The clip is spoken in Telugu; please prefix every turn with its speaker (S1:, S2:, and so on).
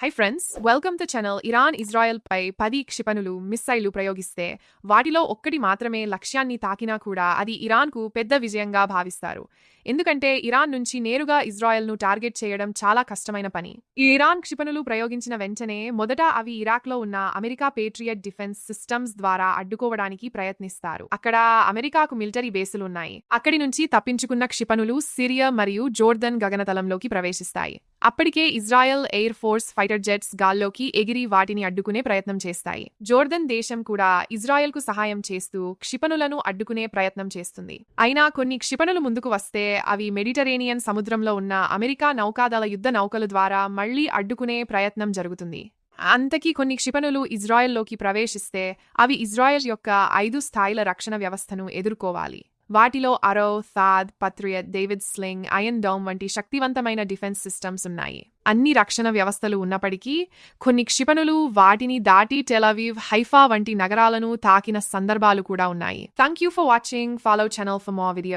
S1: High friends, welcome to channel. Iran Israel పై 10 క్షిపణులు మిస్సైళ్లు ప్రయోగిస్తే వాటిలో ఒక్కటి మాత్రమే లక్ష్యాన్ని తాకినా కూడా అది ఇరాన్కు పెద్ద విజయంగా భావిస్తారు. ఎందుకంటే ఇరాన్ నుంచి నేరుగా ఇజ్రాయెల్ను టార్గెట్ చేయడం చాలా కష్టమైన పని. ఈ ఇరాన్ క్షిపణులు ప్రయోగించిన వెంటనే మొదట అవి ఇరాక్లో ఉన్న అమెరికా పేట్రియట్ డిఫెన్స్ సిస్టమ్స్ ద్వారా అడ్డుకోవడానికి ప్రయత్నిస్తారు. అక్కడ అమెరికాకు మిలిటరీ బేసులున్నాయి. అక్కడి నుంచి తప్పించుకున్న క్షిపణులు సిరియా మరియు జోర్దన్ గగనతలంలోకి ప్రవేశిస్తాయి. అప్పటికే Israel air force fighter jets గాల్లోకి ఎగిరి వాటిని అడ్డుకునే ప్రయత్నం చేస్తాయి. జోర్దన్ దేశం కూడా ఇజ్రాయెల్కు సహాయం చేస్తూ క్షిపణులను అడ్డుకునే ప్రయత్నం చేస్తుంది. అయినా కొన్ని క్షిపణులు ముందుకు వస్తే అవి మెడిటరేనియన్ సముద్రంలో ఉన్న అమెరికా నౌకాదళ యుద్ధ నౌకల ద్వారా మళ్లీ అడ్డుకునే ప్రయత్నం జరుగుతుంది. అంతకీ కొన్ని క్షిపణులు ఇజ్రాయెల్లోకి ప్రవేశిస్తే అవి ఇజ్రాయెల్ యొక్క 5 స్థాయిల రక్షణ వ్యవస్థను ఎదుర్కోవాలి. వాటిలో అరో, థాద్, పత్రియట్, డేవిడ్ స్లింగ్, ఐరన్ డోమ్ వంటి శక్తివంతమైన డిఫెన్స్ సిస్టమ్స్ ఉన్నాయి. అన్ని రక్షణ వ్యవస్థలు ఉన్నప్పటికీ కొన్ని క్షిపణులు వాటిని దాటి టెల్ అవీవ్, హైఫా వంటి నగరాలను తాకిన సందర్భాలు కూడా ఉన్నాయి. Thank you for watching. Follow channel for more videos.